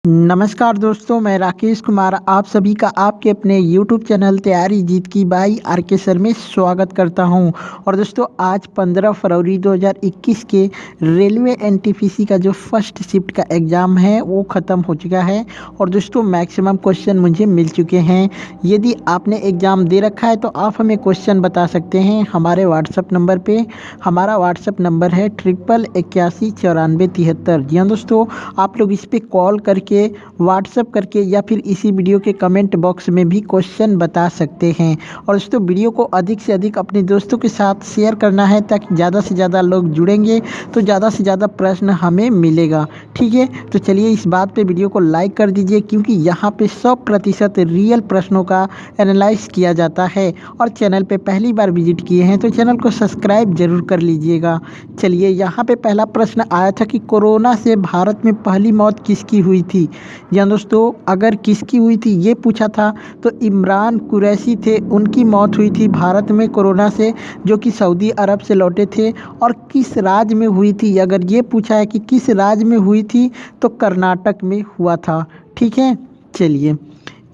नमस्कार दोस्तों, मैं राकेश कुमार आप सभी का आपके अपने YouTube चैनल तैयारी जीत की बाई आर.के. सर में स्वागत करता हूं। और दोस्तों आज 15 फरवरी 2021 के रेलवे एनटीपीसी का जो फर्स्ट शिफ्ट का एग्ज़ाम है वो ख़त्म हो चुका है। और दोस्तों मैक्सिमम क्वेश्चन मुझे मिल चुके हैं। यदि आपने एग्ज़ाम दे रखा है तो आप हमें क्वेश्चन बता सकते हैं हमारे व्हाट्सअप नंबर पर। हमारा व्हाट्सअप नंबर है 8881949373। जी हाँ दोस्तों, आप लोग इस पर कॉल करके व्हाट्सएप करके या फिर इसी वीडियो के कमेंट बॉक्स में भी क्वेश्चन बता सकते हैं। और दोस्तों वीडियो को अधिक से अधिक अपने दोस्तों के साथ शेयर करना है ताकि ज़्यादा से ज़्यादा लोग जुड़ेंगे तो ज़्यादा से ज़्यादा प्रश्न हमें मिलेगा। ठीक है, तो चलिए इस बात पे वीडियो को लाइक कर दीजिए क्योंकि यहाँ पे 100% रियल प्रश्नों का एनालाइज किया जाता है। और चैनल पे पहली बार विजिट किए हैं तो चैनल को सब्सक्राइब जरूर कर लीजिएगा। चलिए यहाँ पे पहला प्रश्न आया था कि कोरोना से भारत में पहली मौत किसकी हुई थी। जी हाँ दोस्तों, अगर किसकी हुई थी ये पूछा था तो इमरान कुरैशी थे, उनकी मौत हुई थी भारत में कोरोना से, जो कि सऊदी अरब से लौटे थे। और किस राज्य में हुई थी, अगर ये पूछा है कि किस राज्य में हुई थी तो कर्नाटक में हुआ था। ठीक है, चलिए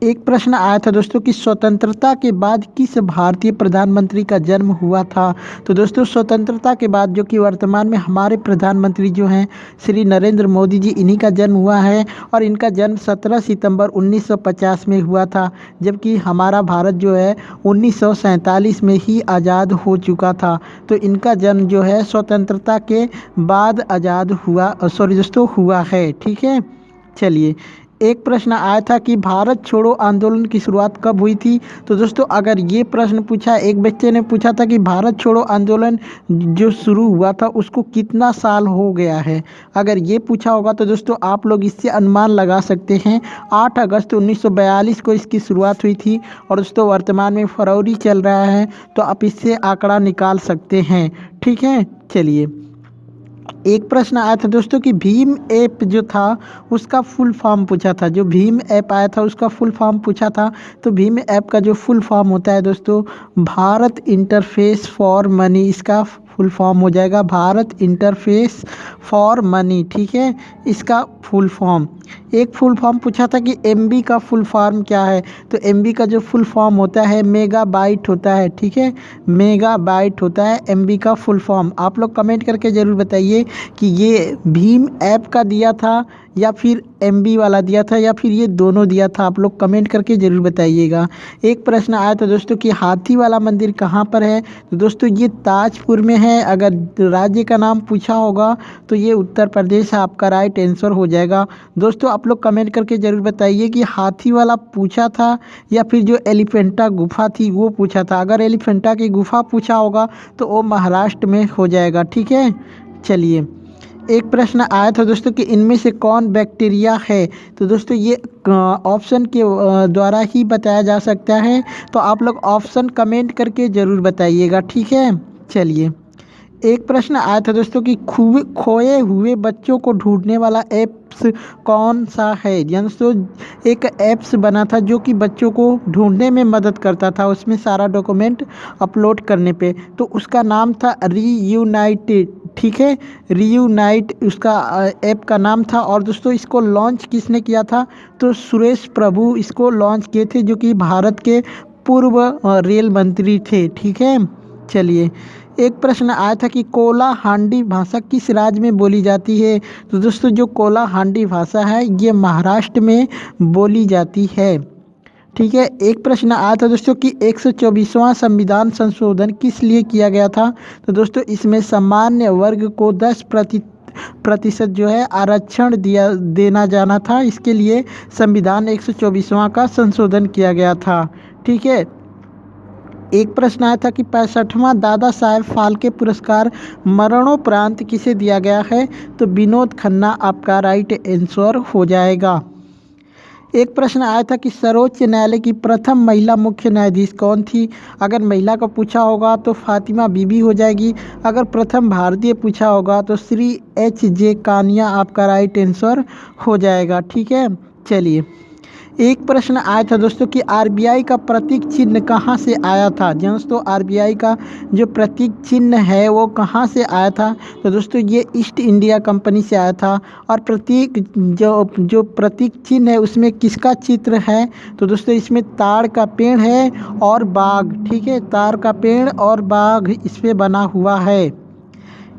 एक प्रश्न आया था दोस्तों कि स्वतंत्रता के बाद किस भारतीय प्रधानमंत्री का जन्म हुआ था। तो दोस्तों स्वतंत्रता के बाद जो कि वर्तमान में हमारे प्रधानमंत्री जो हैं श्री नरेंद्र मोदी जी, इन्हीं का जन्म हुआ है। और इनका जन्म 17 सितंबर 1950 में हुआ था, जबकि हमारा भारत जो है 1947 में ही आज़ाद हो चुका था। तो इनका जन्म जो है स्वतंत्रता के बाद आज़ाद हुआ दोस्तों हुआ है। ठीक है, चलिए एक प्रश्न आया था कि भारत छोड़ो आंदोलन की शुरुआत कब हुई थी। तो दोस्तों अगर ये प्रश्न पूछा, एक बच्चे ने पूछा था कि भारत छोड़ो आंदोलन जो शुरू हुआ था उसको कितना साल हो गया है, अगर ये पूछा होगा तो दोस्तों आप लोग इससे अनुमान लगा सकते हैं 8 अगस्त 1942 को इसकी शुरुआत हुई थी। और दोस्तों वर्तमान में फरवरी चल रहा है तो आप इससे आंकड़ा निकाल सकते हैं। ठीक है, चलिए एक प्रश्न आया था दोस्तों कि भीम ऐप जो था उसका फुल फॉर्म पूछा था। जो भीम ऐप आया था उसका फुल फॉर्म पूछा था। तो भीम ऐप का जो फुल फॉर्म होता है दोस्तों भारत इंटरफेस फॉर मनी, इसका फुल फॉर्म हो जाएगा भारत इंटरफेस फॉर मनी। ठीक है, इसका फुल फॉर्म। एक फुल फॉर्म पूछा था कि एमबी का फुल फॉर्म क्या है। तो एमबी का जो फुल फॉर्म होता है मेगाबाइट होता है। ठीक है, मेगाबाइट होता है एमबी का फुल फॉर्म। आप लोग कमेंट करके ज़रूर बताइए कि ये भीम ऐप का दिया था या फिर एमबी वाला दिया था या फिर ये दोनों दिया था। आप लोग कमेंट करके ज़रूर बताइएगा। एक प्रश्न आया था दोस्तों कि हाथी वाला मंदिर कहाँ पर है। तो दोस्तों ये ताजपुर में है। अगर राज्य का नाम पूछा होगा तो ये उत्तर प्रदेश आपका राइट आंसर हो जाएगा। दोस्तों आप लोग कमेंट करके ज़रूर बताइए कि हाथी वाला पूछा था या फिर जो एलिफेंटा गुफा थी वो पूछा था। अगर एलिफेंटा की गुफा पूछा होगा तो वो महाराष्ट्र में हो जाएगा। ठीक है, चलिए एक प्रश्न आया था दोस्तों कि इनमें से कौन बैक्टीरिया है। तो दोस्तों ये ऑप्शन के द्वारा ही बताया जा सकता है। तो आप लोग ऑप्शन कमेंट करके ज़रूर बताइएगा। ठीक है, चलिए एक प्रश्न आया था दोस्तों कि खोए हुए बच्चों को ढूंढने वाला ऐप्स कौन सा है। दोस्तों एक ऐप्स बना था जो कि बच्चों को ढूंढने में मदद करता था, उसमें सारा डॉक्यूमेंट अपलोड करने पे। तो उसका नाम था रीयूनाइटेड। ठीक है, रीयूनाइट उसका ऐप का नाम था। और दोस्तों इसको लॉन्च किसने किया था। तो सुरेश प्रभु इसको लॉन्च किए थे, जो कि भारत के पूर्व रेल मंत्री थे। ठीक है, चलिए एक प्रश्न आया था कि कोला हांडी भाषा किस राज्य में बोली जाती है। तो दोस्तों जो कोला हांडी भाषा है ये महाराष्ट्र में बोली जाती है। ठीक है, एक प्रश्न आया था दोस्तों कि 124वां संविधान संशोधन किस लिए किया गया था। तो दोस्तों इसमें सामान्य वर्ग को 10% जो है आरक्षण देना जाना था। इसके लिए संविधान 124वां का संशोधन किया गया था। ठीक है, एक प्रश्न आया था कि 65वां दादा साहेब फाल्के पुरस्कार मरणोपरांत किसे दिया गया है। तो विनोद खन्ना आपका राइट आंसर हो जाएगा। एक प्रश्न आया था कि सर्वोच्च न्यायालय की प्रथम महिला मुख्य न्यायाधीश कौन थी। अगर महिला का पूछा होगा तो फातिमा बीबी हो जाएगी। अगर प्रथम भारतीय पूछा होगा तो श्री एच जे कानिया आपका राइट आंसर हो जाएगा। ठीक है, चलिए एक प्रश्न आया था दोस्तों कि आरबीआई का प्रतीक चिन्ह कहाँ से आया था। दोस्तों आरबीआई का जो प्रतीक चिन्ह है वो कहाँ से आया था, तो दोस्तों ये ईस्ट इंडिया कंपनी से आया था। और प्रतीक जो जो प्रतीक चिन्ह है उसमें किसका चित्र है, तो दोस्तों इसमें ताड़ का पेड़ है और बाघ, ठीक है, ताड़ का पेड़ और बाघ इस पे बना हुआ है।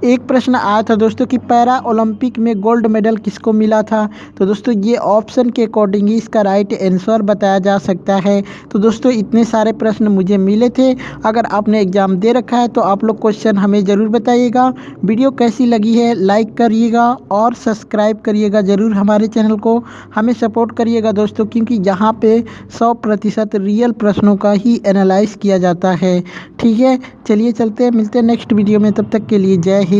एक प्रश्न आया था दोस्तों कि पैरा ओलंपिक में गोल्ड मेडल किसको मिला था, तो दोस्तों ये ऑप्शन के अकॉर्डिंग ही इसका राइट आंसर बताया जा सकता है। तो दोस्तों इतने सारे प्रश्न मुझे मिले थे। अगर आपने एग्ज़ाम दे रखा है तो आप लोग क्वेश्चन हमें ज़रूर बताइएगा। वीडियो कैसी लगी है लाइक करिएगा और सब्सक्राइब करिएगा ज़रूर हमारे चैनल को। हमें सपोर्ट करिएगा दोस्तों, क्योंकि यहाँ पे 100% रियल प्रश्नों का ही एनालाइज किया जाता है। ठीक है, चलिए चलते हैं, मिलते हैं नेक्स्ट वीडियो में, तब तक के लिए जय हिंद।